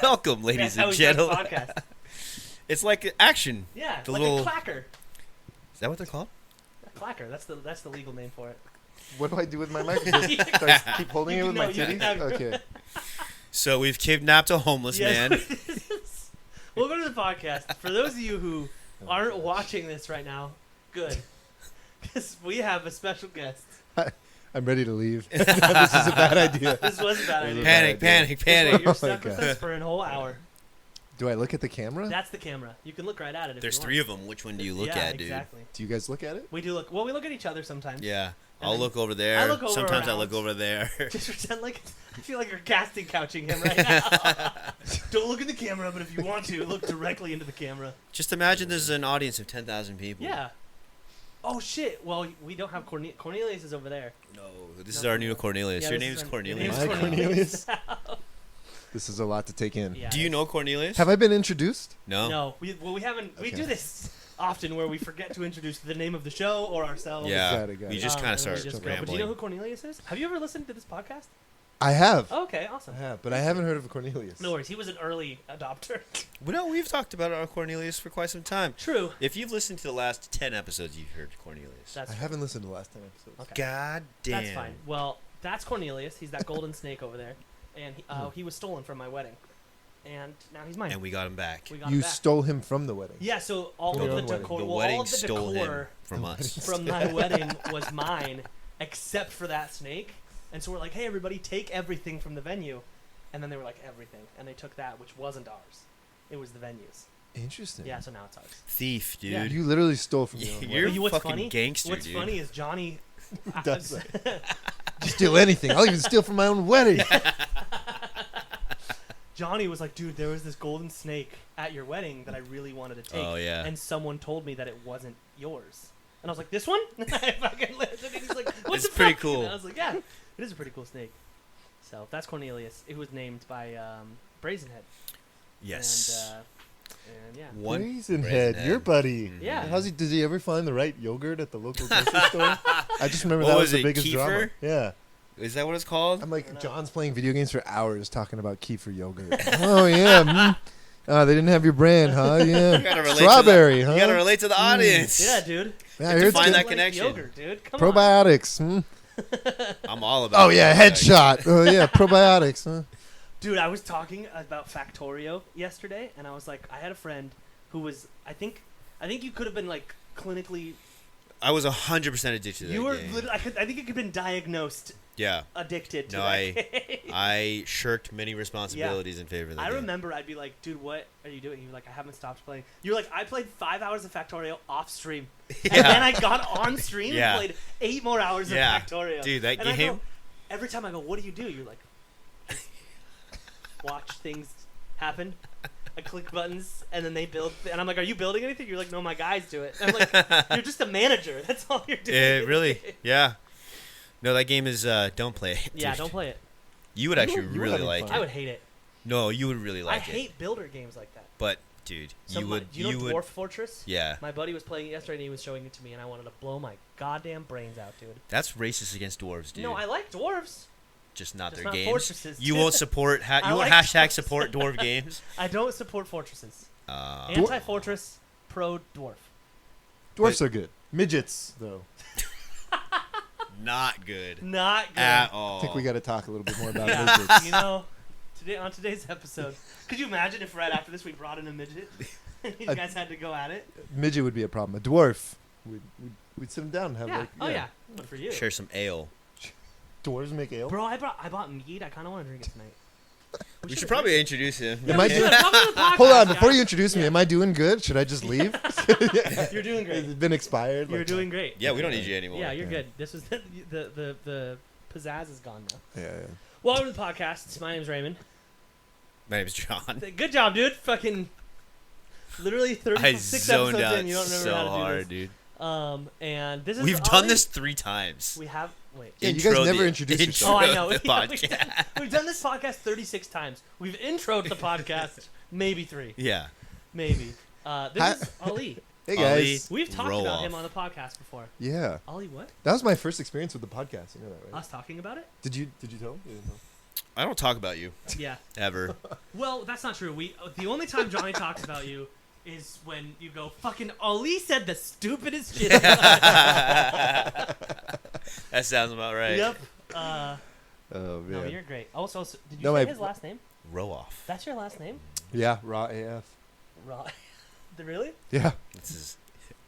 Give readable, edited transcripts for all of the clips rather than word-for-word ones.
Welcome, ladies and gentlemen. Podcast. It's like action. Yeah, The like little- a clacker. Is that what they're called? A clacker. That's the legal name for it. What do I do with my mic? Just keep holding it with my You can titties? have- Okay. So we've kidnapped a homeless man. Welcome to the podcast. For those of you who aren't watching this right now, good, because we have a special guest. I'm ready to leave. This is a bad idea. This was a bad idea. Panic, panic, panic. You're Oh stuck my with God. us for a whole hour. Do I look at the camera? That's the camera. You can look right at it. If There's you three want. of them. Which one do you look yeah, at, dude? Exactly. Do you guys look at it? We do look. Well, we look at each other sometimes. Yeah. And I'll then look over there. I look over Sometimes I around. look over there. Just pretend like I feel like you're casting couching him right now. Don't look at the camera, but if you want to, look directly into the camera. Just imagine there's an audience of 10,000 people. Yeah. Oh shit! Well, we don't have Cornelius is over there. No, this is our new Cornelius. Yeah, Your this name's is Cornelius. Am I Cornelius? This is a lot to take in. Yeah. Do you know Cornelius? Have I been introduced? No. No, we haven't. We Okay. do this often where we forget to introduce the name of the show or ourselves. Yeah. Got it. We just kind of and then we start just go. rambling. But do you know who Cornelius is? Have you ever listened to this podcast? I have. Oh, okay, awesome. I have, but I haven't heard of Cornelius. No worries. He was an early adopter. Well, no, we've talked about our Cornelius for quite some time. True. If you've listened to the last 10 episodes, you've heard Cornelius. That's I haven't listened to the last 10 episodes. okay. God damn. That's fine. Well, that's Cornelius. He's that golden snake over there, and he was stolen from my wedding, and now he's mine. And we got him back. We got You him back. stole him from the wedding. Yeah. So all Your of the own wedding. decor, The well, wedding all of the stole decor him from us. from my wedding was mine, except for that snake. And so we're like, hey, everybody, take everything from the venue. And then they were like, everything. And they took that, which wasn't ours. It was the venue's. Interesting. Yeah, so now it's ours. Thief, dude. Yeah. You literally stole from your own You're wedding. a what's fucking funny? gangster, What's dude. funny is Jonny... Does that. Steal anything. I'll even steal from my own wedding. Johnny was like, dude, there was this golden snake at your wedding that I really wanted to take. Oh, yeah. And someone told me that it wasn't yours. And I was like, this one? And I fucking listened, and he's like, what's It's the pretty fuck? cool. And I was like, yeah, it is a pretty cool snake. So that's Cornelius. It was named by Brazenhead. Yes. And yeah. One Brazenhead, your buddy. Mhm. Yeah. Does he ever find the right yogurt at the local grocery store? I just remember What that was was the it, biggest kefir? drama. Yeah. Is that what it's called? I'm I like, don't know. John's playing video games for hours talking about kefir yogurt. Oh, yeah. They didn't have your brand, huh? Yeah. You gotta relate Strawberry, to the, huh? You gotta relate to the audience. Yeah, dude. Yeah, I to heard it's find good. that Like connection. Yogurt, dude. Come on. Probiotics. I'm all about Oh, yeah, headshot. Oh, yeah, probiotics. Huh? Dude, I was talking about Factorio yesterday, and I was like, I had a friend who was, I think you could have been like clinically. I was 100% addicted to that You were, game. I think you could have been diagnosed Yeah. addicted to No, that game. I shirked many responsibilities in favor of that I game. remember I'd be like, dude, what are you doing? You're like, I haven't stopped playing. You're like, I played 5 hours of Factorio off stream. Yeah. And then I got on stream Yeah. and played 8 more hours Yeah. of Factorio. Dude, that and I game- go, every time I go, what do you do? You're like, watch things happen. I click buttons and then they build. And I'm like, are you building anything? You're like, no, my guys do it. And I'm like, you're just a manager. That's all you're doing. Really, yeah. No, that game is, don't play it. Yeah, dude. don't play it. You would You actually were really having like fun. I it. would hate it. No, you would really like I it. hate builder games like that. But, dude, Do you know Dwarf Fortress? Yeah. My buddy was playing it yesterday and he was showing it to me and I wanted to blow my goddamn brains out, dude. That's racist against dwarves, dude. No, I like dwarves. Just not Just their not games. fortresses. You won't support. I You won't like hashtag fortresses. support dwarf games. I don't support fortresses. Uh, Anti-fortress, pro-dwarf. Dwarfs are good. Midgets, though. not good Not good. at all. I think we got to talk a little bit more about Yeah, midgets. you know, on today's episode, could you imagine if right after this we brought in a midget and you guys had to go at it? Midget would be a problem. A dwarf, we'd sit him down and have Yeah. like. Oh yeah. Good for you. Share some ale. Dwarves make ale. Bro, I bought mead. I kind of want to drink it tonight. We should probably introduce him. Am I doing- Hold on, before you introduce me, am I doing good? Should I just leave? You're doing Has great. it been expired? You're Like- doing great. Yeah, we don't need you anymore. Yeah, you're Yeah. good. This was the pizzazz is gone now. Yeah, Welcome to the podcast. My name's Raymond. My name's John. Good job, dude. Fucking literally I 36 zoned episodes out in. You don't remember so how to do hard, this. dude. And this is We've done Ollie. this 3 times. We have. Wait. Yeah, you guys never introduced Oh, yourself. I know. The We've done- podcast. We've done this podcast 36 times. We've introed the podcast maybe 3. Yeah. Maybe. This Hi- is Ali. Hey Ollie. guys. We've talked Roll about off. him on the podcast before. Yeah, Ali, what? that was my first experience with the podcast. You know that, right? Us talking about it? Did you tell him? You didn't tell him? I don't talk about you Yeah. ever. Well, that's not true. The only time Johnny talks about you is when you go, fucking Ali said the stupidest shit. That sounds about right. Yep. Oh No, man. you're great. Also, did you No, say my- his last name? Row off. That's your last name? Yeah, raw AF. Right. Really? Yeah. This is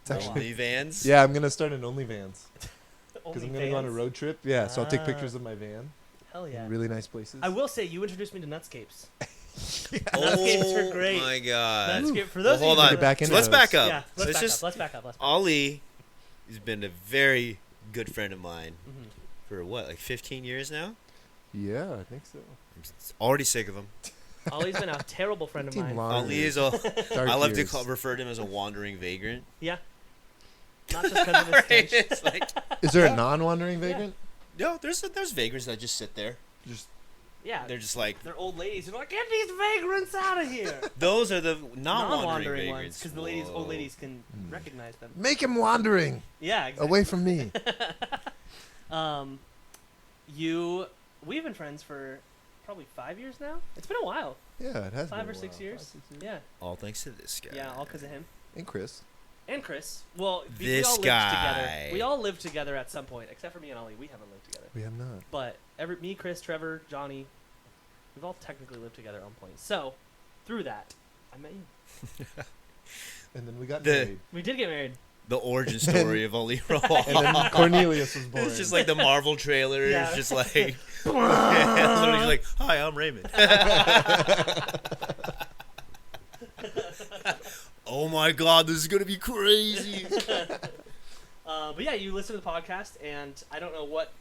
It's actually. OnlyVans. Yeah, I'm gonna start an OnlyVans because Only I'm gonna go on a fans? road trip. Yeah, so I'll take Ah. pictures of my van Hell yeah. in really nice places. I will say, you introduced me to Nutscapes. Oh Nutscapes are great. my god. Nutscape, for Well, those hold of you on. who Get back So into let's those. back up. Yeah, let's back just up. Let's back up. Ali has been a very good friend of mine Mhm. for what, like 15 years now? Yeah, I think so. I'm already sick of him. Ollie's been a terrible friend of 15 mine. long Ali years. is a. Dark I love to years. refer to him as a wandering vagrant. Yeah. Not just because of his Right? stench. It's like Is there a non-wandering vagrant? no, there's vagrants that just sit there. Just Yeah. They're just like They're old ladies who are like, get these vagrants out of here. those are the non-wandering Non-wandering ones, vagrants. because the ladies, old Whoa. ladies can recognize them. make him wandering Yeah, exactly. away from me. We've been friends for probably 5 years now. It's been a while. Yeah, it has 5 been or a 6 while. years. 5, 6 years. Yeah, All thanks to this guy. yeah, all because of him And Chris. and Chris. Well, we This all lived guy. together. We all lived together at some point, except for me and Ollie. We haven't lived together. We have not. But me, Chris, Trevor, Johnny, we've all technically lived together at one point. So, through that, I met you. And then we got The- married. We did get married. The origin story of Ali Roa. And then Cornelius was born. It's just like the Marvel trailer. Yeah. It's just like literally just like, hi, I'm Raymond. Oh my god, this is gonna be crazy. But yeah, you listen to the podcast, and I don't know what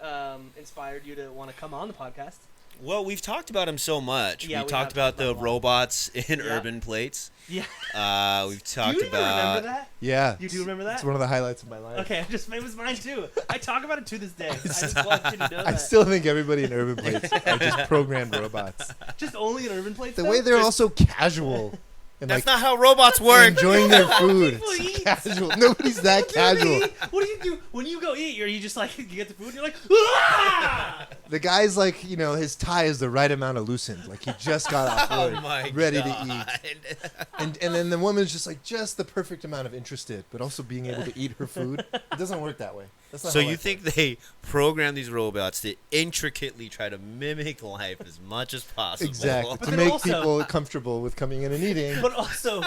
inspired you to want to come on the podcast. Well, we've talked about him so much. Yeah, we we talked have about talked about the a lot. robots in Yeah. urban plates. Yeah. We've Do talked you even about. remember that? Yeah. You do remember that? It's one of the highlights of my life. Okay, it was mine too. I talk about it to this day. I just want you to know I that. still think everybody in urban plates are just programmed robots. Just only in urban plates. The though? way they're Just- also casual and That's like not how robots work. enjoying their food. People It's eat. casual. Nobody's that casual. What do you do when you go eat? Are you just like you get the food and you're like, ah! The guy's like, his tie is the right amount of loosened. Like he just got off Oh work, my ready god. to eat. And then the woman's just like just the perfect amount of interested, but also being able to eat her food. It doesn't work that way. That's not So how you life think works. they program these robots to intricately try to mimic life as much as possible? exactly But to then make also- people comfortable with coming in and eating, But also,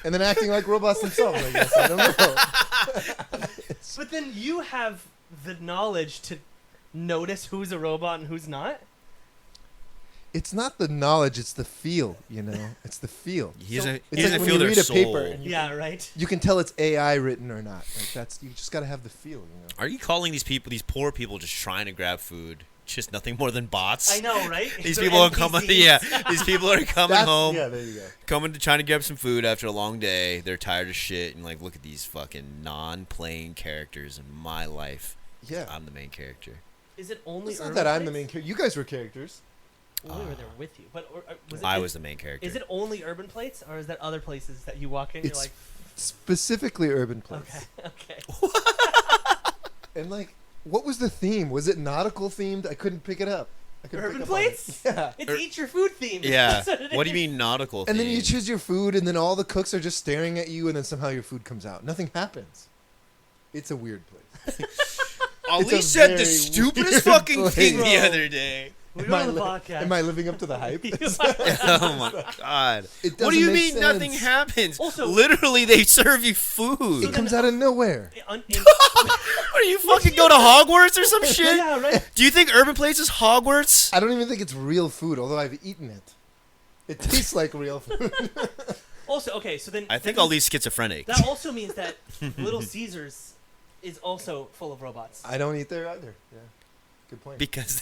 and then acting like robots themselves? I guess I don't know. but then you have the knowledge to notice who's a robot and who's not. It's not the knowledge; it's the feel. It's the feel. He So- doesn't, It's he like doesn't when feel you their read a soul. paper and Yeah, right. You can tell it's AI written or not. Like you just got to have the feel. Are you calling these people, these poor people, just trying to grab food, just nothing more than bots? I know, right? These They're people are coming. NPCs. Yeah, these people are coming home, Yeah, there you go. coming to trying to grab some food after a long day. They're tired of shit, and like, look at these fucking non-playing characters in my life. Yeah. I'm the main character. Is it only? It's not urban that I'm the plates? main character. You guys were characters. Well, we were there with you, but I was the main character. Is it only urban plates, or is there other places that you walk in? You're It's like, specifically urban places. okay. And like, what was the theme? Was it nautical themed? I couldn't pick it up. I couldn't Urban pick up on it. plates? Yeah. It's eat your food theme. Yeah. That's what it What do you is. mean nautical? And then you themed? choose your food, and then all the cooks are just staring at you, and then somehow your food comes out. Nothing happens. It's a weird place. Ali It's a said the very stupidest weird fucking place. thing the Bro. other day. We're Am I, on the li- podcast. am I living up to the hype? Oh my god. It What do you doesn't mean make nothing sense. happens? Also- Literally, they serve you food. It comes out of nowhere. In- What do you fucking go to Hogwarts or some shit? yeah, right. Do you think Urban Place is Hogwarts? I don't even think it's real food, although I've eaten it. It tastes like real food. Also, okay, so then I think that all means- these schizophrenic. That also means that Little Caesars is also full of robots. I don't eat there either. Yeah, good point. Because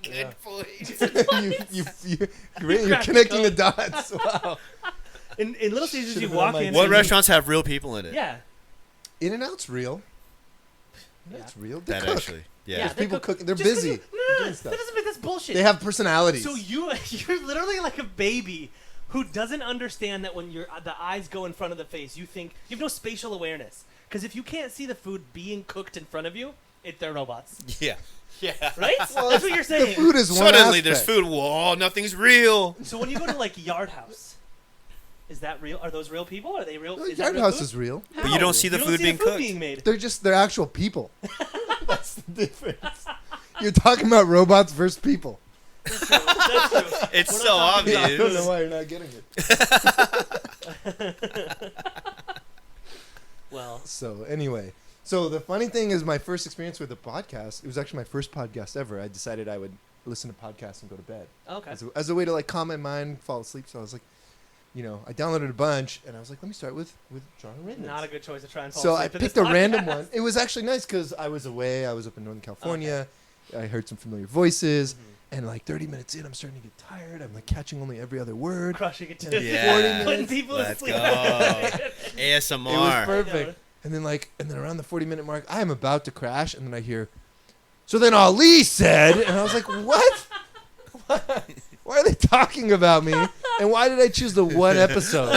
good Yeah. point. you're cracked the connecting the code. dots. Wow. In Little Caesars, Should've you been on walk my in. What and restaurants have real people in it? Yeah. In-N-Out's real. Yeah. That's real. They That cook. actually. Yeah. Yeah. People cook- cook. They're Just 'cause busy. you- They're No, doing that stuff. doesn't make that's bullshit. They have personalities. So you're literally like a baby who doesn't understand that when the eyes go in front of the face, you think you have no spatial awareness. Because if you can't see the food being cooked in front of you, they're robots, Yeah. Yeah. right? Well, That's what you're The saying. food is one Suddenly aspect. there's food. Whoa, nothing's real. So when you go to like Yard House, is that real? Are those real people? Are they real? The Is that Yard real House food? is real. But you don't see the You food being cooked. being made. They're actual people. That's the difference. You're talking about robots versus people. That's true. That's true. It's We're so not talking I don't know obvious. why you're not getting it. Well, So anyway, so the funny thing is, my first experience with a podcast. It was actually my first podcast ever. I decided I would listen to podcasts and go to bed okay. as a way to like calm my mind, fall asleep. So I was like, I downloaded a bunch, and I was like, let me start with Jonny Raymond. Not a good choice to try and fall So I asleep to this picked a random podcast. one. It was actually nice because I was away. I was up in Northern California. I heard some familiar voices, Mm-hmm. and like 30 minutes in, I'm starting to get tired. I'm like catching only every other word. Crushing it And too. Yeah. 40 Putting minutes. people Let's to sleep. go. It was ASMR. perfect. And then around the 40-minute mark, I am about to crash, and then I hear, so then Ali said, and I was like, what? Why are they talking about me? And why did I choose the one episode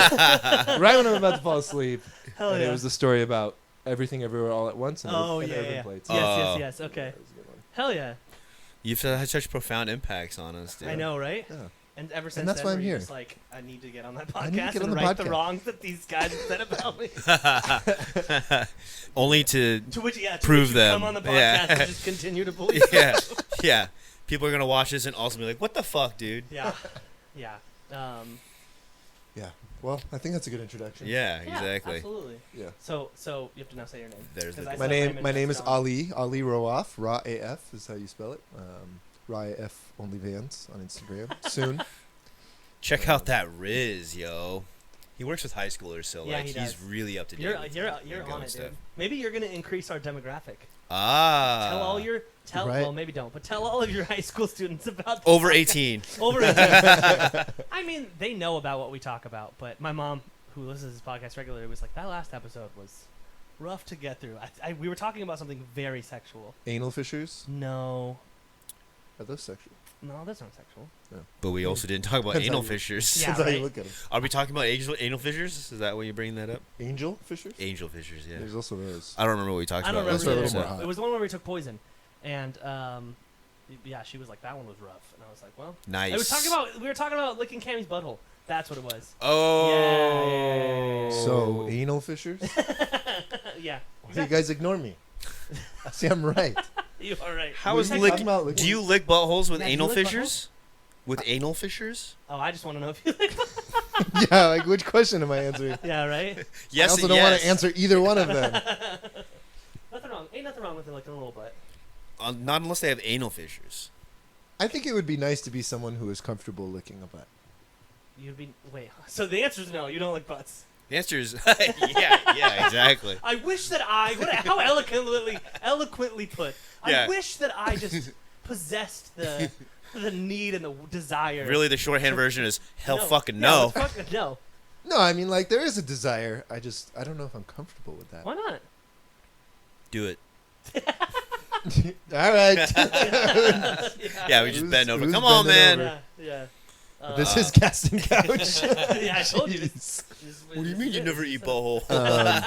right when I'm about to fall asleep? Hell And yeah. it was the story about everything everywhere all at once. And Oh, and yeah, urban yeah. plates. Yes, Oh. yes. Okay. That was a good one. Hell yeah. You've had such profound impacts on us, dude. I know, right? Yeah. And ever since that's then, why I'm were you here. just like, I need to get on that I need to podcast get on and the right the podcast. wrongs that these guys have said about me. Only to To which, yeah, to Prove which you them. come on the podcast Yeah. and just continue to believe. yeah, yeah. People are gonna watch this and also be like, "What the fuck, dude?" Yeah. Yeah. Um, Yeah. Well, I think that's a good introduction. Yeah, yeah, exactly. Absolutely. Yeah. So you have to now say your name. There's the 'Cause I good My said name Raymond, my name that's is John. Ali Roaf. Ra AF is how you spell it. Ra AF OnlyVans on Instagram soon. Check out that Riz, yo. He works with high schoolers, so Yeah, like he he's does. really up to date. You're with you're the you're lingo on and it, dude. Maybe you're gonna increase our demographic. Ah. Tell all your Right. well, maybe don't, but tell all of your high school students about the over podcast. 18. Over 18. I mean, they know about what we talk about, but my mom, who listens to this podcast regularly, was like, that last episode was rough to get through. We were talking about something very sexual. Anal fissures? No, Are those sexual? no, that's not sexual. But we also didn't talk about Depends anal how you- fissures. Yeah, That's how you right. look at them. Are we talking about anal fissures? Is that why you bring that up? Angel fissures? Angel fissures, yeah. There's also those. I don't remember what we talked I don't about. Those remember are a either. little more hot. It was the one where we took poison, and yeah, she was like, that one was rough, and I was like, well, Nice. we were talking about licking Cammy's butthole. That's what it was. Oh. So, anal fissures? Yeah, You guys ignore me. See, I'm right. you are right. How What is are you lick? talking about, licking? Do you lick buttholes with Yeah, do you anal lick fissures? With anal fissures? Oh, I just want to know if you lick. Yeah, like which question am I answering? Yeah, right. Yes. I also and don't yes. want to answer either one of them. Nothing wrong. Ain't nothing wrong with it licking a little butt. Not unless they have anal fissures. I think it would be nice to be someone who is comfortable licking a butt. You'd be wait. So the answer is no. You don't lick butts. The answer is yeah, exactly. I wish that how eloquently put. Yeah. I wish that I just possessed the need and the desire. Really, the shorthand version is hell No. fucking Yeah, no. fucking no. No, I mean, like, there is a desire. I don't know if I'm comfortable with that. Why not? Do it. All right. Yeah, we just Who's- bend over. who's Come on, bending man. over? Yeah. This is casting couch. Yeah, I told you. Jeez. What do you mean you never eat butthole? Um,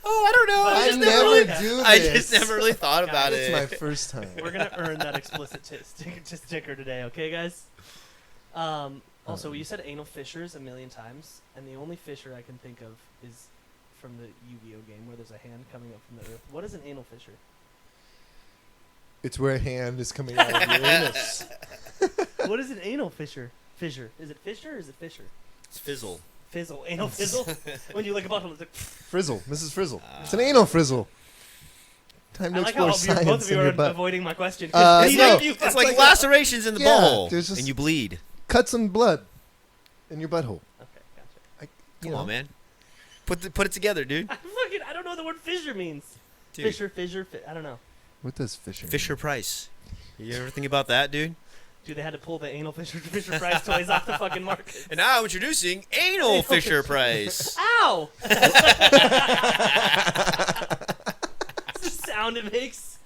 Oh, I don't know. I I just never really- do this. I just never really thought about It's it. my first time. We're gonna earn that explicit sticker today, okay, guys? Also, you said anal fissures a million times, and the only fissure I can think of is from the Yu-Gi-Oh game where there's a hand coming up from the earth. What is an anal fissure? It's where a hand is coming out of your anus. What is an anal fissure? Fissure. Is it fissure or is it fisher? It's fizzle. Fizzle. Anal fizzle? When you lick a bottle, it's like... Frizzle. Mrs. Frizzle. It's an anal frizzle. Time to I like how explore both science of in you your are butt. avoiding my question. No. Neither of you It's like lacerations in the Yeah, butthole, there's just- and you bleed. Cut some blood in your butthole. Okay, gotcha. You Come know. on, man. Put it together, dude. I don't know what the word fissure means. Dude. Fissure, I don't know. What does fishing mean? Fisher Price. You ever think about that, dude? Dude, they had to pull the anal Fisher Price toys off the fucking market. And now introducing Anal Fisher Price. Ow! It's the sound it makes.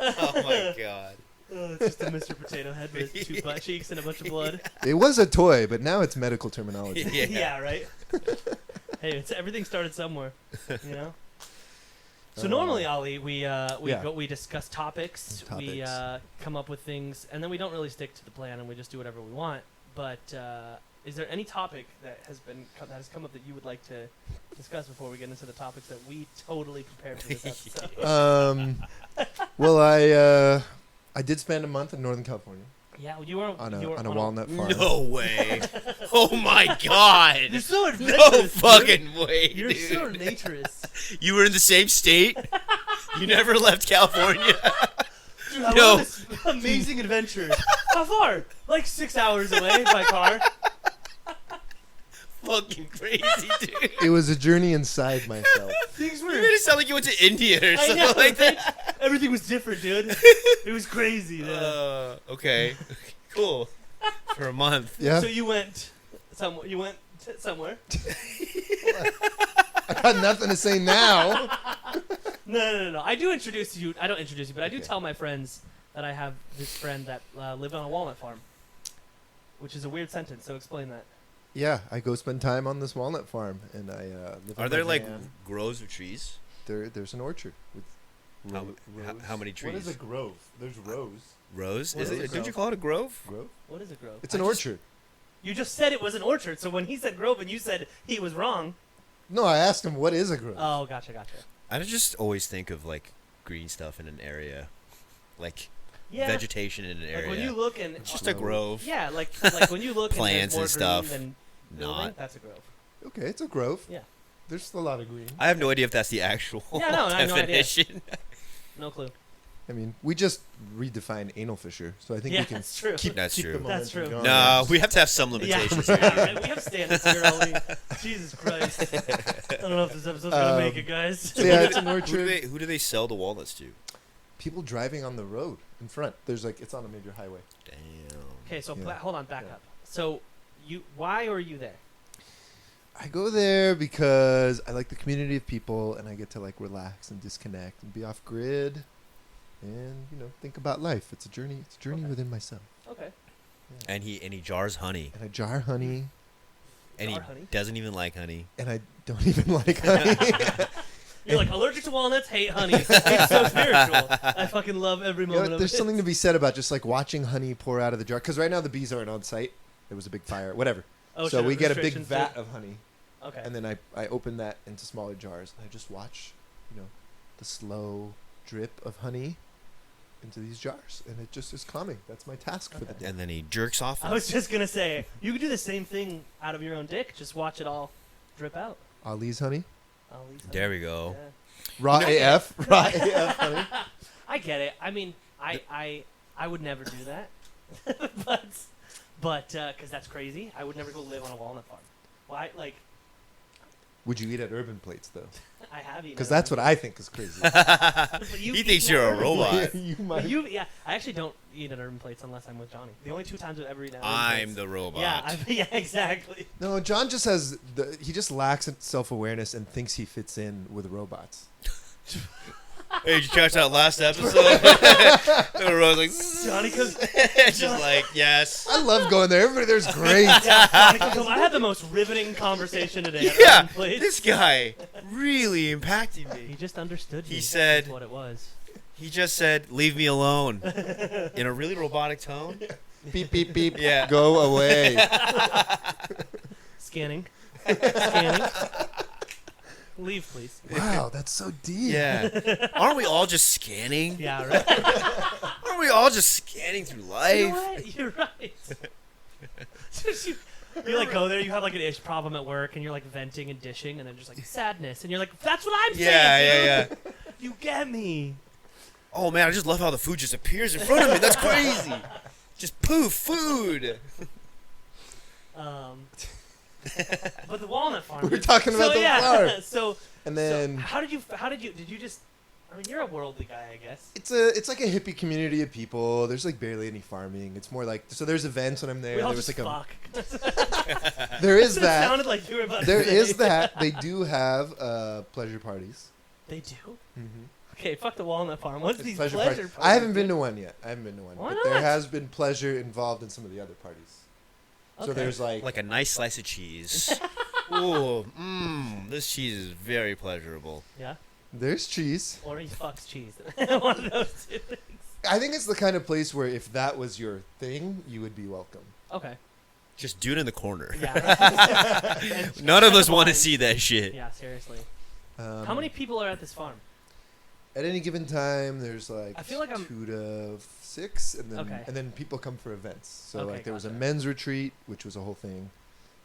Oh my god. Oh, it's just a Mr. Potato Head with his two butt cheeks and a bunch of blood. It was a toy, but now it's medical terminology. Yeah. Yeah, right? Hey, everything started somewhere, you know. So normally, Ali, we discuss topics, we come up with things, and then we don't really stick to the plan, and we just do whatever we want. But is there any topic that has come up that you would like to discuss before we get into the topics that we totally prepared for this episode? Well, I did spend a month in Northern California. Yeah, you were on a walnut farm. No way. Oh my god. You're so No adventurous. fucking way. You're dude. so naturist. You were in the same state? You never left California? Dude, I No. went on this amazing adventure. How far? Like 6 hours away by car. Fucking crazy, dude. It was a journey inside myself. Things You were. made it sound like you went to India or I something know, like right? that. Everything was different, dude. It was crazy. Man. Okay. Cool. For a month. Yeah. So you went somewhere. Somewhere. I got nothing to say now. No. I don't introduce you, but I do Okay. tell my friends that I have this friend that lived on a walnut farm, which is a weird sentence. So explain that. Yeah, I go spend time on this walnut farm, and I live. Are in there my like van. groves of trees? There's an orchard with How many trees? What is a grove? There's rows. Rows? What Is is it? a Did you grove? call it a grove? Grove? What is a grove? It's an I just- orchard. You just said it was an orchard. So when he said grove and you said he was wrong. No, I asked him what is a grove. Oh, gotcha. I just always think of like green stuff in an area, like Yeah. vegetation in an Like area. when you look and It's just a grove. yeah, like when you look Plants and and there's more stuff. green than building, Not. that's a grove. Okay, it's a grove. Yeah. There's a lot of green. I have no idea if that's the actual Yeah, no, I have no idea. definition. No clue. I mean, we just redefined anal fissure, so I think Yeah, we can that's true. keep That's keep true. the That's momentum true. going. No, we have to have some Yeah, limitations. yeah, right. We have standards here, Ollie. Jesus Christ. I don't know if this episode's gonna make it, guys. So yeah, it's an Who orchard. do they sell the walnuts to? People driving on the road in front. There's like it's on a major highway. Damn. Okay, so Yeah. hold on, back Yeah. up. So why are you there? I go there because I like the community of people, and I get to like relax and disconnect and be off grid, and think about life. It's a journey. It's a journey Okay. within myself. Okay. And he jars honey, And I jar honey, and he Jar honey? doesn't even like honey. and I don't even like honey. You're like allergic to walnuts, hate honey. It's so spiritual. I fucking love every moment of There's it. something to be said about just like watching honey pour out of the jar. Because right now the bees aren't on site. There was a big fire. Whatever. Oh, So shit, we get a big restrictions vat too? of honey, Okay. and then I open that into smaller jars, and I just watch, the slow drip of honey into these jars, and it just is calming. That's my task for the Okay. day. And then he jerks off. I was just gonna say you could do the same thing out of your own dick. Just watch it all drip out. Ali's honey, I'll leave that. There we go. Yeah. raw AF, raw AF honey. I get it. I mean, I would never do that, but because that's crazy. I would never go live on a walnut farm. Why? Like, Would you eat at Urban Plates though? I have eaten. Because at that's Urban what I think is crazy. Plates. But you've He thinks eaten you're at a Urban robot. Plates. you But might. yeah, I actually don't eat at Urban Plates unless I'm with Johnny. The only two times I've ever eaten at Urban I'm Plates. the robot. Yeah, yeah, exactly. No, John just has he just lacks self-awareness and thinks he fits in with robots. Hey, did you catch that last episode? The robot's like, Johnny comes. it's just like, yes. I love going there. Everybody there's great. Yeah, Johnny comes home. I had the most riveting conversation today. At Yeah, Urban Plates. this guy really impacted He me. just understood me. He said- That's what it was. He just said, "Leave me alone," in a really robotic tone. Beep beep beep. Yeah. Go away. Scanning. Scanning. Leave, please. Wow, that's so deep. Yeah. Aren't we all just scanning? Yeah, right. Aren't we all just scanning through You life? know what? You're right. Just you like go there, you have like an ish problem at work, and you're like venting and dishing, and then just like sadness, and you're like, that's what I'm saying. Yeah, dude. yeah. You get me. Oh man, I just love how the food just appears in front of me. That's crazy. Just poof, food. But the walnut farm. We were talking about the yeah, flower. So And then how did you just? I mean, you're a worldly guy, I guess. it's like a hippie community of people. There's like barely any farming. It's more like there's events when I'm there. We all There was just like fuck. there is It that. sounded like you were about There to say. is that. They do have pleasure parties. They do. Mm-hmm. Okay, fuck the walnut farm. What's these Pleasure pleasure parties. parties? I haven't been to one yet. Why but there not? has been pleasure involved in some of the other parties. So Okay. there's like Like a nice slice of cheese. Ooh, this cheese is very pleasurable. Yeah. There's cheese. Or he fucks cheese. One of those two things. I think it's the kind of place where if that was your thing, you would be welcome. Okay. Just do it in the corner. Yeah. None of us want to see that shit. Yeah, seriously. How many people are at this farm? At any given time, there's like I feel like I'm 2 to 6, and then Okay. and then people come for events. So Okay, like there was a gotcha. men's retreat, which was a whole thing.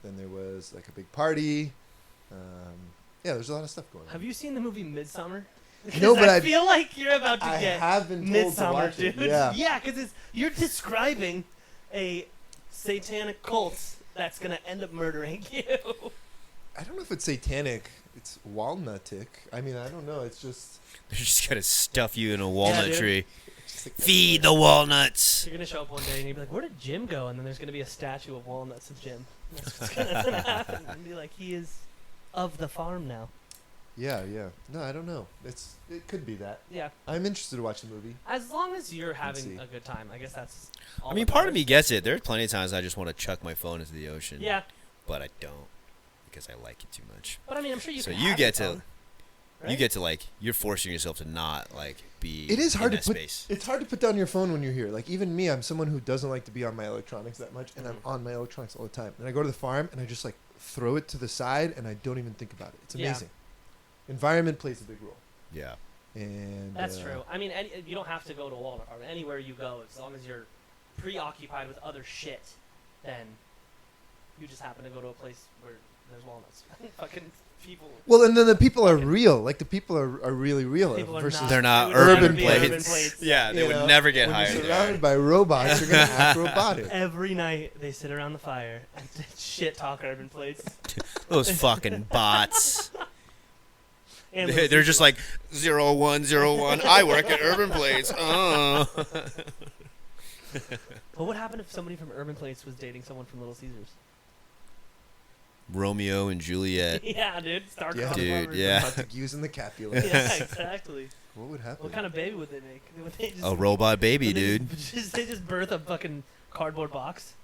Then there was like a big party. Yeah, there's a lot of stuff going on. Have you seen the movie Midsummer? No, but I I feel like you're about to I get have been told to Midsummer, watch dude. it. Yeah. Yeah, because you're describing a satanic cult that's gonna end up murdering you. I don't know if it's satanic. It's walnutic. I mean, I don't know. It's just. They're just gonna stuff you in a walnut dude. tree. It's just like Feed the walnuts. You're gonna show up one day and you'll be like, "Where did Jim go?" And then there's gonna be a statue of walnuts of Jim. That's what's gonna happen. And be like, he is of the farm now. Yeah. No, I don't know. It could be that. Yeah. I'm interested to watch the movie. As long as you're having see. a good time, I guess that's. All I mean, that part of me matters. gets it. There's plenty of times I just want to chuck my phone into the ocean. Yeah, But I don't because I like it too much. but I mean, I'm sure you. So can you have get your to, phone, you right? get to like, you're forcing yourself to not like be. It is hard in to that put. space. It's hard to put down your phone when you're here. Like even me, I'm someone who doesn't like to be on my electronics that much, and I'm on my electronics all the time. And I go to the farm and I just like throw it to the side and I don't even think about it. It's Yeah. amazing. Environment plays a big role. Yeah. And That's true. I mean, you don't have to go to a walnut farm. Anywhere you go, as long as you're preoccupied with other shit, then you just happen to go to a place where there's walnuts. Fucking people. Well, and then the people are real. Like the people are really real. People are versus not, They're not they would never urban be plates. Yeah, they You would know, never get when hired you're there. surrounded by robots, you're gonna act robotic. Every night they sit around the fire and shit talk urban plates. Those fucking bots. And They're just like 0101. I work at Urban Plates. But what happened if somebody from Urban Plates was dating someone from Little Caesars? Romeo and Juliet. Yeah, dude. Star Yeah. Dude, yeah. Montagues and the Capulets. Yeah, exactly. What would happen? What kind of baby would they make? Would they just, A robot baby, would they dude. They just birth a fucking cardboard box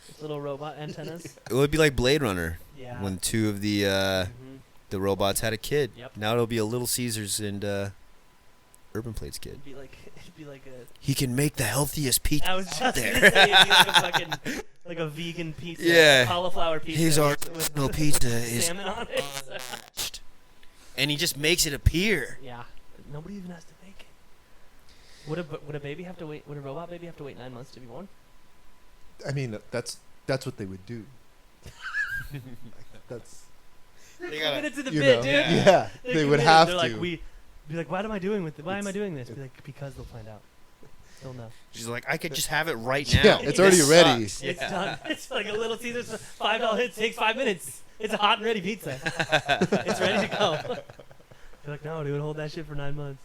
with little robot antennas. It would be like Blade Runner Yeah. when two of the Mhm. robots had a kid. Yep. Now it'll be a Little Caesars and Urban Plates kid. It'd be like a. He can make the healthiest pizza I was just out gonna there. say it'd be like a fucking like a vegan pizza. Yeah. Cauliflower pizza. His with original pizza is salmon on it. and he just makes it appear. Yeah. Nobody even has to make it. Would a baby have to wait? Would a robot baby have to wait 9 months to be born? I mean, that's what they would do. That's They're They gotta- committed to the you bit, know, dude. yeah, They're they would committed. have They're to. like, be like, what am I doing with it? Why am I It's- doing this? Be like, because they'll find out. They'll know. She's like, I could just have it right now. Yeah, it's already This ready. sucks. It's Yeah. done. It's like a Little Caesars $5 hit. Takes 5 minutes. It's a hot and ready pizza. It's ready to go. You're like, no, dude, hold that shit for 9 months.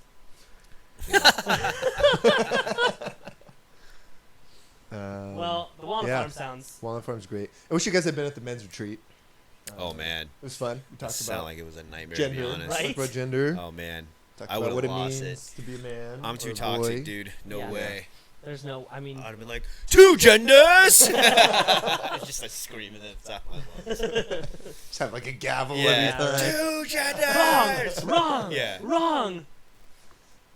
Well, the Walnut yeah. Farm sounds. Walnut Farm's great. I wish you guys had been at the men's retreat. Oh man, It was fun. We that talked sounded about like it was a nightmare gender. to be honest. Right? Talked about gender. Oh man, Talked I about would've what it lost means to be a man. I'm or too a toxic, boy. dude. No Yeah. way. There's no. I mean, I'd have been like, 2 genders. It's just like screaming at the top of my lungs. Just have like a gavel Yeah, every time. 2 genders. wrong. Yeah. Wrong.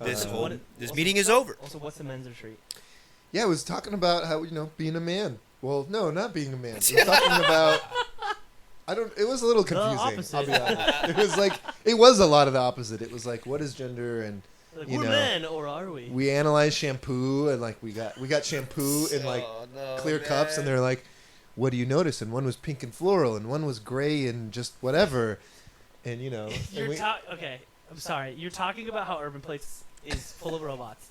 This Uh, whole What- this also- meeting is over. Also, what's a men's retreat? Yeah, it was talking about how being a man. Well, no, not being a man. It was talking about. It was a little The confusing. I'll be opposite. honest. It was like it was a lot of the opposite. It was like, what is gender, and Like, You we're know, men, or are we? we analyzed shampoo, and like we got shampoo in like Oh, no, clear cups, and man. they're like, what do you notice? And one was pink and floral, and one was gray and just whatever, and You're okay. I'm sorry. You're talking about how Urban Plates is full of robots.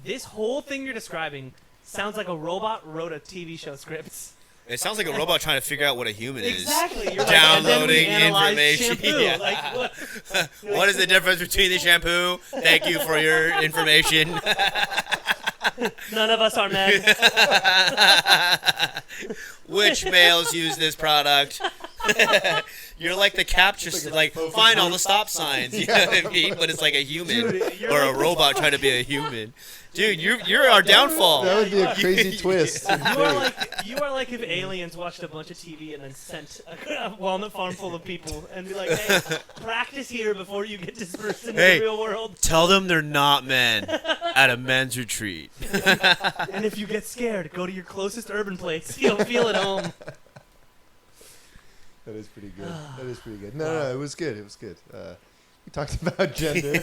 This whole thing you're describing sounds like a robot wrote a TV show script. It sounds like a robot trying to figure out what a human is. Exactly. You're like, and then we Downloading analyzed information. Shampoo. Yeah. Like, what? What is the difference between the shampoo? Thank you for your information. None of us are men. Which males use this product? You're like the capture, like find all the stop signs. You know what I mean? But it's like a human Dude, you're or a like robot trying to be a human. Dude, you're our downfall. That would be a crazy twist. in You are like if aliens watched a bunch of TV and then sent a walnut farm full of people and be like, hey, practice here before you get dispersed into Hey. the real world. Tell them they're not men at a men's retreat. And if you get scared, go to your closest urban place. You'll feel at home. That is pretty good. That is pretty good. No, it was good. It was good. We talked about gender.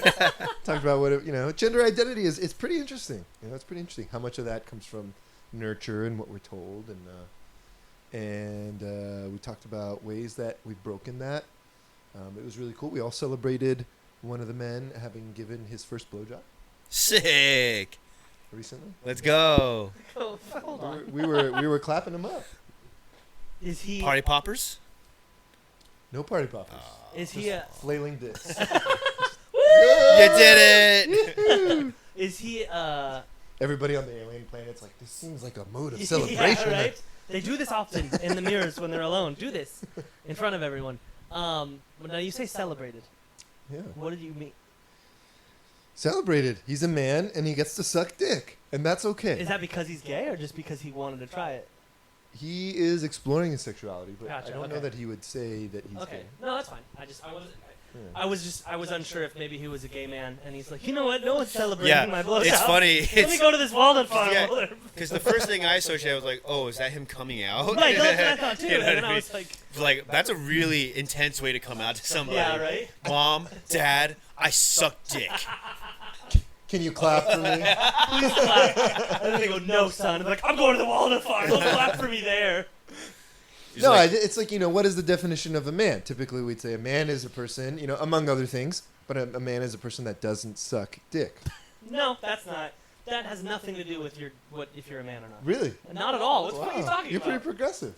Talked about what gender identity is. It's pretty interesting. It's pretty interesting how much of that comes from nurture and what we're told, and we talked about ways that we've broken that. It was really cool. We all celebrated one of the men having given his first blowjob Sick. recently. Let's go. Oh, hold on. We were clapping him up. Is he? Party poppers? No party poppers. Is he a? Flailing dicks. You did it. Is he Everybody on the alien planet's like, this seems like a mode of Yeah, celebration. right? They do this often in the mirrors when they're alone. Do this in front of everyone. But now you say celebrated. Yeah. What did you mean? Celebrated. He's a man and he gets to suck dick, and that's okay. Is that because he's gay or just because he wanted to try it? He is exploring his sexuality, but Gotcha, I don't know okay. that he would say that he's Okay, gay. no, that's fine. I Yeah. was unsure if maybe he was a gay man, and he's like, you know what? No one's celebrating Yeah, my blowjob. it's funny. Let me go to this walnut farm. Yeah. Because the first thing I associated was like, oh, is that him coming out? Right, that's what I thought too. You know And what then I I mean? was like, Like, that's a really intense way to come out to somebody. yeah, right. Mom, Dad, I suck dick. Can you clap for me? Please clap. And then they go, no, son. I'm like, I'm going to the walnut farm. Don't clap for me there. He's No, like, it's like, what is the definition of a man? Typically, we'd say a man is a person, among other things, but a man is a person that doesn't suck dick. No, that's not. That has nothing to do with if you're a man or not. Really? Not at all. What are you talking You're about? pretty progressive.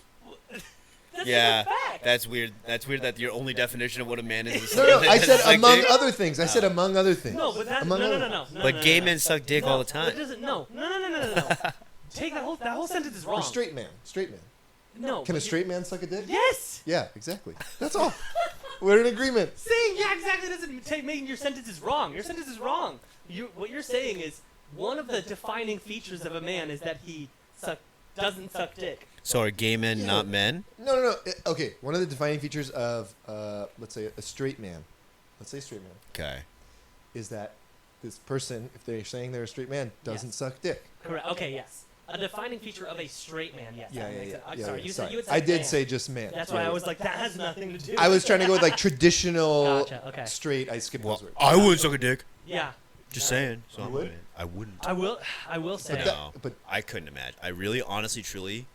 That's yeah, just a fact. that's weird. That's weird that your only definition of what a man is. No, I said suck among dick. other things. I said among other things. No, but that Among no. other- But gay men suck dick all the time. It doesn't. No. Take that whole sentence is wrong. Or straight man. Straight man. No. Can a but straight man suck a dick? Yes. Yeah, exactly. That's all. We're in agreement. Saying yeah exactly doesn't making your sentence is wrong. Your sentence is wrong. What you're saying is one of the defining features of a man is that he doesn't suck dick. So are gay men Yeah. not men? No. Okay, one of the defining features of, let's say, a straight man, Okay. is that this person, if they're saying they're a straight man, doesn't Yes. suck dick. Correct. Okay. Yes. A defining feature of a straight man. Yes. that makes sense. I'm sorry. You said I did man. say just man. That's Yeah, why I yeah. was like, that has nothing to do. I was trying to go with like traditional Gotcha. Okay. straight. I skipped Well, those words. I wouldn't suck a dick. Yeah. Just saying. So You I'm would? good. I wouldn't. I will say. But No. but I couldn't imagine. I really, honestly, truly,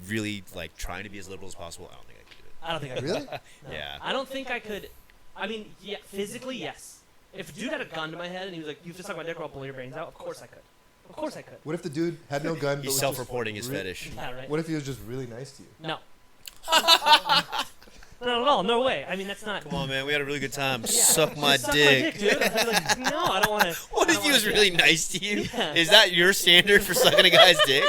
really trying to be as liberal as possible. I don't think I could do it. I don't think I could. really, No. Yeah. I don't think I could. I mean, yeah, physically, yes. If a dude had a gun to my head and he was like, "You have to suck my dick or I'll pull your brains out," of course I could. Of course I could. what if the dude had no gun? But He's was self-reporting his just re- fetish. Yeah, right. What if he was just really nice to you? No. Not at all. No way. I mean, that's not. Come on, man. We had a really good time. Yeah. Suck Just my suck dick. dude. I'd be like, no, I don't want to. What if he was really nice to you? Yeah. Is that your standard for sucking a guy's dick?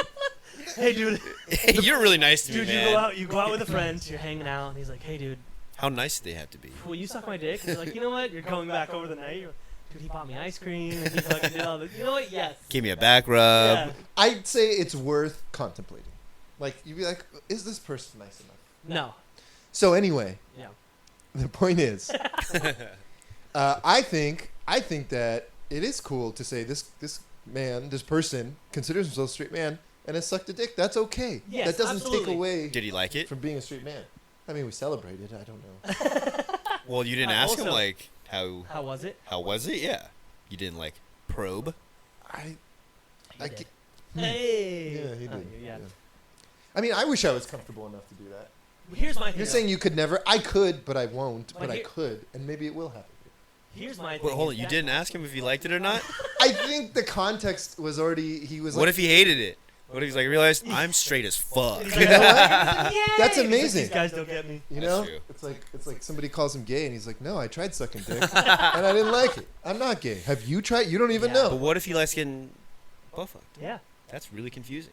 Hey, dude. Hey, you're really nice to me, Dude, man. you go out with a friend. You're hanging out, and he's like, "Hey, dude, How nice do they have to be? will you suck my dick?" And you're like, "You know what? You're going back over the night." You're like, dude, he bought me ice cream. And he fucking did all this. You know what? Yes. Give me a back rub. Yeah. I'd say it's worth contemplating. Like you'd be like, is this person nice enough? No. So anyway, Yeah. the point is, I think that it is cool to say this person considers himself a straight man and has sucked a dick. That's okay. Yes, that doesn't absolutely. take away Did he like it? from being a straight man. I mean, we celebrated. I don't know. Well, you didn't ask him Also- like how How was it? was it? Yeah. You didn't like probe. I He did. get- Hey. yeah, he Oh, did. yeah. I mean, I wish I was comfortable enough to do that. Here's my thing. You're saying you could never. I could, but I won't. But But I here- could, and maybe it will happen. Here's my thing. Wait, hold on. is You that- didn't ask him if he liked it or not? I think the context was already. He was. What like, if he hated it? What if he's like, I realized I'm straight as fuck? He's like, "You know what?" Yay! That's He's like, amazing. These guys don't get me. You That's know, true. it's like somebody calls him gay, and he's like, "No, I tried sucking dick, and I didn't like it. I'm not gay. Have you tried? You don't even Yeah. But know." what if he likes getting butt fucked? Yeah. That's really confusing.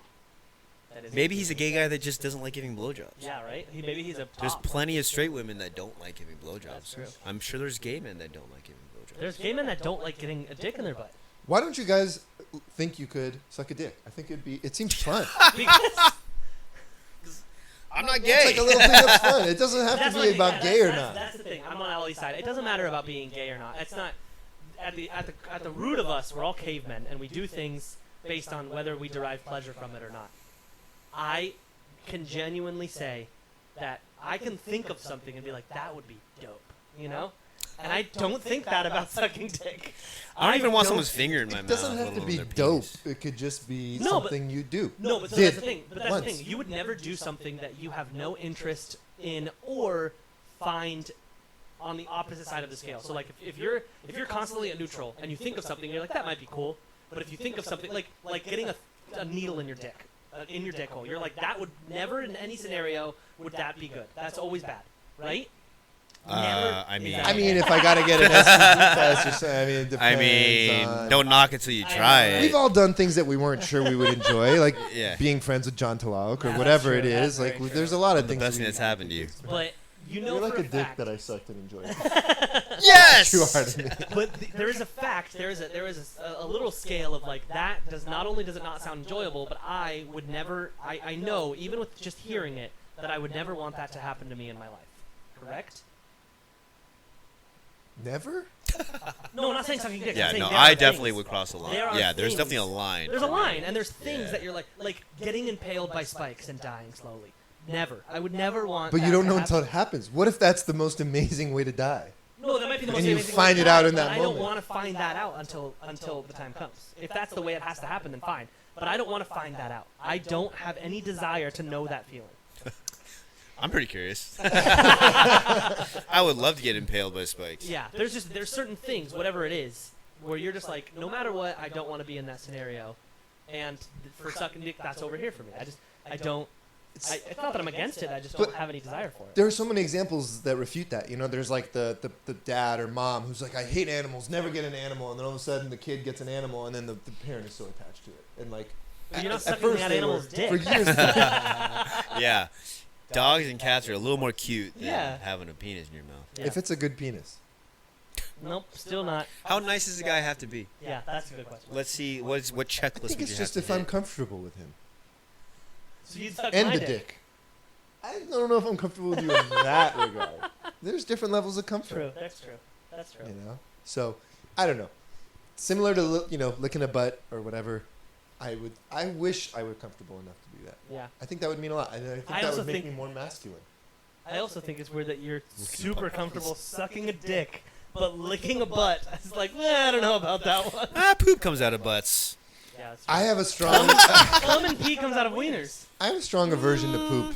that is. Maybe he's a gay guy that just doesn't like giving blowjobs. Yeah, right. Maybe he's a. There's top. plenty of straight women that don't like giving blowjobs. That's true. I'm sure there's gay men that don't like giving blowjobs. There's gay men that don't like getting a dick in their butt. Why don't you guys think you could suck a dick? I think it seems fun. Because I'm not It's gay. like a little thing that's fun. It doesn't have that's to what be I about think, gay or that's- not. That's the thing. I'm on Ellie's side. It doesn't matter about being gay or not. It's not at the root of us. We're all cavemen, and we do things based on whether we derive pleasure from it or not. I can genuinely say that I can think of something and be like, that would be dope, you know? And I don't think that about sucking dick. I don't even want don't- someone's finger in my It mouth. doesn't let have to alone be their dope. penis. It could just be No, but- something you do. No, but so Did that's the thing. But that's once. the thing. You would never do something that you have no interest in or find on the opposite side of the scale. So like if you're constantly at neutral and you think of something, you're like, that might be cool. But if you think of something like getting a needle in your dick hole, you're like, that would never in any scenario would that be good. That's always bad, right? Never I is mean- that I mean, good. if I gotta get an STD test or something, I mean, it I depends mean, on- don't knock it till you I try know. it. We've all done things that we weren't sure we would enjoy, like Yeah. being friends with John Talalik or Yeah, whatever that's it true. is. That's Like, very there's true. a lot of the things. best that thing that's happened to you. But you know You're like for a dick fact, that I sucked and enjoyed. Yes. You are to me. But there is a fact. There is a little scale of like that. Does not only does it not sound enjoyable, but I would never. I know even with just hearing it that I would never want that to happen to me in my life. Correct? Never? No, I'm not saying sucking dick. Yeah, I'm saying no, there I are definitely things. would cross a line. There are Yeah, there's things. definitely a line. There's a line, and there's things Yeah. that you're like getting impaled by spikes and dying slowly. Never. I would never want. But that you don't to know until happen. it happens. What if that's the most amazing way to die? No, that might be the most And you amazing find way it to out die, in but that I don't moment. want to find that out until the time comes. If that's the way it has to happen, then fine. But I don't want to find that out. I don't have any desire to know that feeling. I'm pretty curious. I would love to get impaled by spikes. Yeah, there's certain things, whatever it is, where you're just like, no matter what, I don't want to be in that scenario. And for sucking dick, that's over here for me. I don't. It's not that I'm against it. I just don't But have any desire for it. There are so many examples that refute that. You know, there's like the dad or mom who's like, I hate animals, never get an animal. And then all of a sudden the kid gets an animal and then the parent is so attached to it. And like, But you're not at sucking first that they animal's were- dick. For years. Yeah. Dogs and cats are a little more cute than Yeah. having a penis in your mouth. Yeah. If it's a good penis. Nope, still not. How nice does the guy have to be? Yeah, that's a good question. Let's see. What I checklist think would it's you just have if to I'm hit? comfortable with him. So you'd suck And my the dick. I don't know if I'm comfortable with you in that regard. There's different levels of comfort. True, that's true. That's true. You know? So, I don't know. Similar to, licking a butt or whatever, I wish I were comfortable enough to do that. Yeah. I think that would mean a lot. I think I that also would make think- me more masculine. I also think it's weird that you're super comfortable sucking a dick, but licking a butt. It's like, I don't know about that one. Poop comes out of butts. Yeah, that's true. I have a strong Cum and pee comes out of wieners. I have a strong aversion to poop.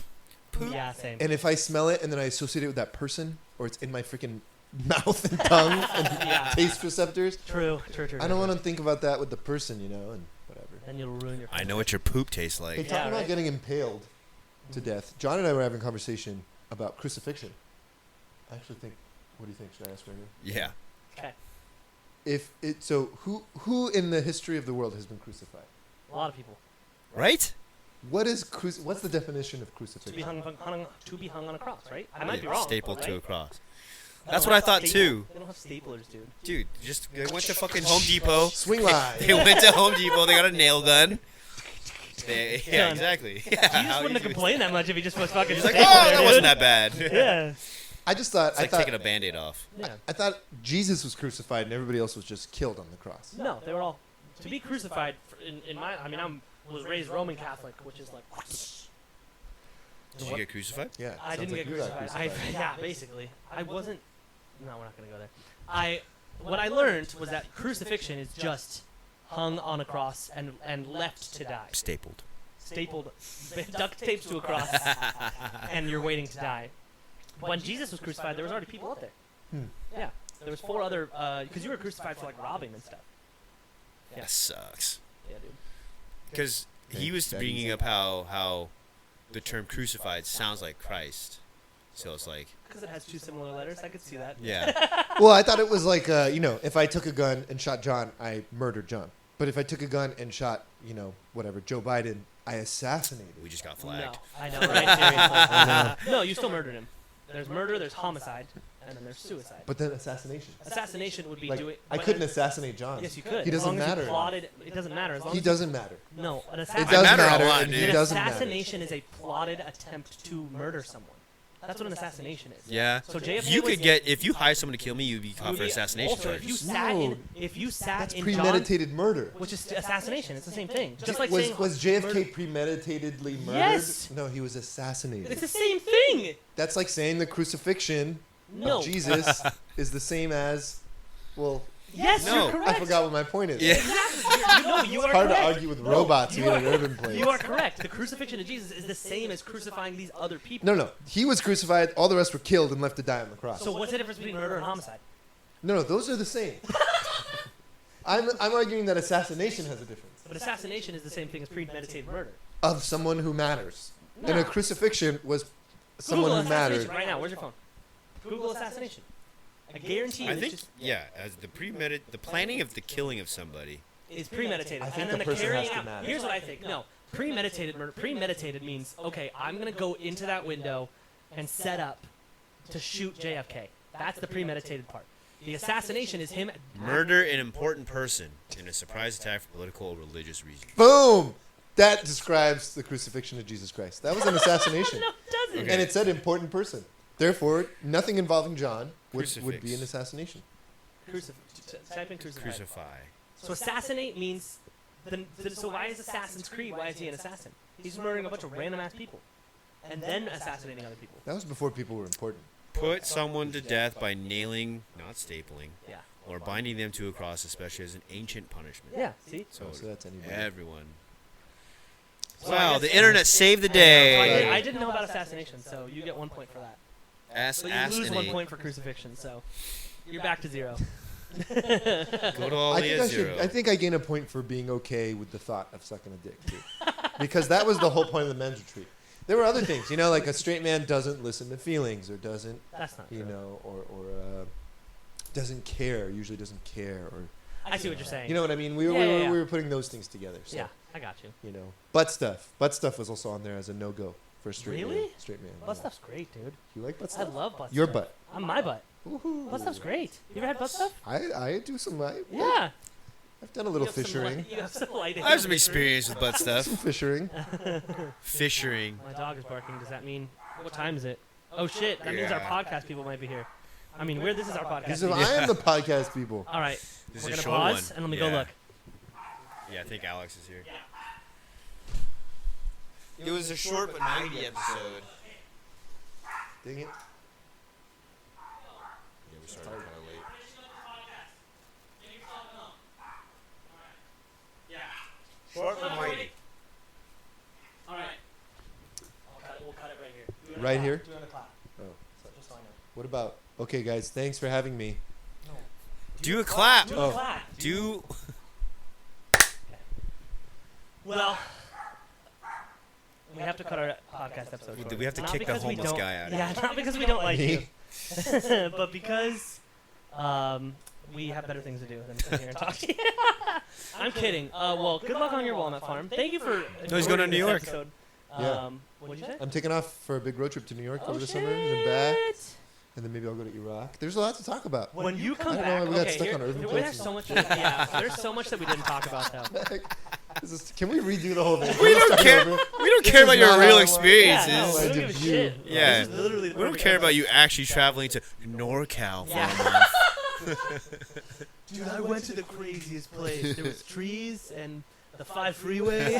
Yeah, same. And if I smell it and then I associate it with that person, or it's in my freaking mouth and tongue and Yeah. taste receptors, True. I don't want to think about that with the person, and whatever. Then you'll ruin your. I know what your poop tastes Hey, like. talking Yeah, about right? getting impaled to death, John and I were having a conversation about crucifixion. I actually think, what do you think? Should I ask right here? Yeah. Okay. Who in the history of the world has been crucified? A lot of people Right? What's the definition of to be crucifixion? hung on a cross, right? I might be wrong. Stapled right? to a cross. They That's don't what I have thought staple- too. They don't have staplers, dude. Dude, they went to fucking Home Depot. Swing line. They went to Home Depot. They got a nail gun. Yeah, Done. exactly. Yeah, Jesus how wouldn't have easy was complained that much if he just was fucking. He's like, stapled oh, there, that dude." wasn't that bad. Yeah. I just thought It's like taking a Band-Aid off. Yeah. I thought Jesus was crucified and everybody else was just killed on the cross. No, they were all to be crucified. In my, I mean, I was raised Roman Catholic, which is like. Did you get crucified? Yeah. I sounds didn't like get you got crucified. Yeah, basically. I wasn't. No, we're not gonna go there. What I learned was that crucifixion is just hung on a cross and left to die, Stapled. stapled, duct taped to a cross, and you're waiting to die. When Jesus was crucified, there was already people out there. Hmm. Yeah, there was 4 other because you were crucified for like robbing and stuff. Yeah. That sucks. Yeah, dude. Because he was That bringing easy. up how the term crucified sounds like Christ. So it's like, Because it has 2 similar letters, I could see that. yeah. Well, I thought it was like, if I took a gun and shot John, I murdered John. But if I took a gun and shot, whatever, Joe Biden, I assassinated. We just got No, flagged. I know, right? Seriously. No, you still murdered him. There's murder, there's homicide, and then there's suicide. But then assassination. Assassination would be Like, doing. I but couldn't then- assassinate John. Yes, you could. He As doesn't long as you matter. plotted, it doesn't matter. As long He as doesn't matter. No, an It assassination. does matter a matter, lot, and dude. he An doesn't matter. assassination is a plotted attempt to murder someone. That's what an assassination is. Yeah. So JFK You was- could get if you hire someone to kill me, you'd be you caught would for be- assassination also, if you charges. sat No. in, if you sat That's in premeditated murder. John, which is assassination, it's the same thing. Just like was saying JFK murder- premeditatedly murdered? Yes. No, he was assassinated. It's the same thing. That's like saying the crucifixion No. of Jesus is the same as, well, Yes, No. you're correct. I forgot what my point is. Yeah. Exactly. No, you are Hard to correct. argue with No, robots you being are- an urban place. You are correct. The crucifixion of Jesus is the same as crucifying these other people. No, he was crucified. All the rest were killed and left to die on the cross. So what's the difference between murder and homicide? No, those are the same. I'm arguing that assassination has a difference. But assassination is the same thing as premeditated murder. Of someone who matters. No. And a crucifixion was someone Google who mattered. assassination right now. Where's your phone? Google assassination. I guarantee you I it's think just as the planning of the killing of somebody. is premeditated. I think and then the person carrying has to out. matter. Here's what I think. No, premeditated murder. Premeditated means okay, I'm gonna go into that window and set up to shoot JFK. That's the premeditated part. The assassination is him. Murder an important person in a surprise attack for political or religious reasons. Boom! That describes the crucifixion of Jesus Christ. That was an assassination. No, it doesn't. Okay. And it said important person. Therefore, nothing involving John would be Crucifix. an assassination. Type in crucify. Crucify. So assassinate means. So why is Assassin's Creed? Why is he an assassin? He's murdering a bunch of random ass people, and then assassinating other people. That was before people were important. Put someone to death by nailing, not stapling, Yeah. or binding them to a cross, especially as an ancient punishment. Yeah. See. So, So that's anybody. everyone. So I Wow, guess- the internet saved the So day. I didn't know about assassination, so you get 1 point for that. But you lose 1 point for crucifixion, so you're back to 0. Go to all the zero. I think I gain a point for being okay with the thought of sucking a dick too, because that was the whole point of the men's retreat. There were other things, like a straight man doesn't listen to feelings or doesn't, That's not true. or doesn't care. Usually doesn't care, or I see what you're saying. you know what I mean. We Yeah. were putting those things together. So, Yeah, I got you. butt stuff. Butt stuff was also on there as a no go for a straight man. Really? Straight man. Butt yeah. stuff's great, dude. You like butt I stuff? love butt Your stuff. butt. I'm my butt. Woohoo. Butt stuff's great. You ever had butt stuff? I do some. Yeah. I've done a little You have some fishing. light- You have some light I have some experience with butt stuff. Some fishing. Fishing. My dog is barking. Does that mean what time is it? Oh shit! That means our Yeah. podcast people might be here. I mean, this is our podcast. These are, people. I am the podcast people. All right, This we're is a gonna short pause one. and let me go Yeah. look. Yeah, I think Alex is here. It was a short but mighty episode. Dang it. Yeah, we started kind of late. Short but mighty. All right. We'll cut it right here. Do it on a Right clap. here? Do it on a clap. Oh. Just so I know. What about? Okay, guys. Thanks for having me. Do a clap. Do Oh. a clap. Do. Well, we have to cut our podcast episode short. We have to Not kick the because we homeless don't- guy out. Yeah, not because we don't like you, Me? but because we have better things to do than sit here and talk to you. I'm kidding. Well, good luck on your walnut farm. Thank you for. No, he's going to recording New this York. episode. Yeah. What'd you say? I'm taking off for a big road trip to New York Oh over the shit! summer and then back, and then maybe I'll go to Iraq. There's a lot to talk about. When you come I don't know back, why we got okay, stuck here, on urban there's places. so much. Yeah, there's so much that we didn't talk about though. Can we redo the whole thing? We Can don't start care. over? We don't This care is about your not real how I want- experiences. Yeah, no, we Point don't give a of view. shit. Yeah. This is literally the We don't perfect care about episode. you actually traveling to NorCal for Yeah. a month. Dude, I went to the craziest place. There was trees and the 5 freeway. The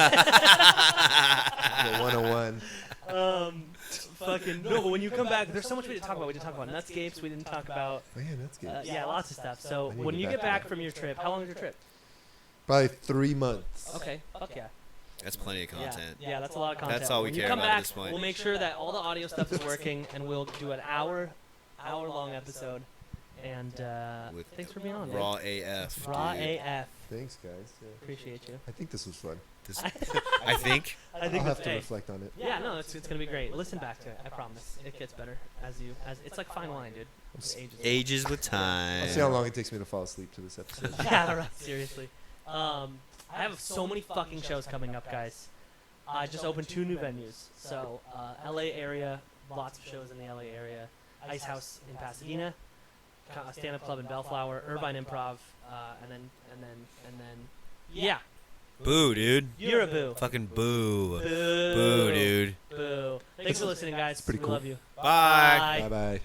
101. Fucking no. But when you come back, there's so much we didn't talk about. We didn't talk about Nutscapes. We didn't talk about Oh yeah, that's good. yeah, lots of stuff. So I need to when get you back get to back that. from your trip, how long is your trip? Probably 3 months. Okay, fuck yeah. That's plenty of content. Yeah, that's a lot of content. That's all we when you care come about at back, this point. we'll make sure that all the audio stuff is working, and we'll do an hour-long episode. And With thanks for being on. Raw AF. Raw dude. AF. Thanks, guys. Yeah. Appreciate you. I think this was fun. This- I think. I think I'll have it's to hey, reflect on it. yeah, no, it's gonna be great. Listen back to it. I promise. It gets better as it's like fine wine, dude. It ages. Ages with time. I'll see how long it takes me to fall asleep to this episode. Yeah, right. Seriously. I have so many fucking shows coming up, guys. I just opened 2 new venues. So LA area, lots of shows in the LA area. Ice House in Pasadena, a stand-up club in Bellflower, Irvine Improv, and then yeah. Boo, dude. You're a boo. Fucking boo. Boo. Boo, dude. Boo. Thanks for listening, guys. Pretty We cool. love you. Bye. Bye bye.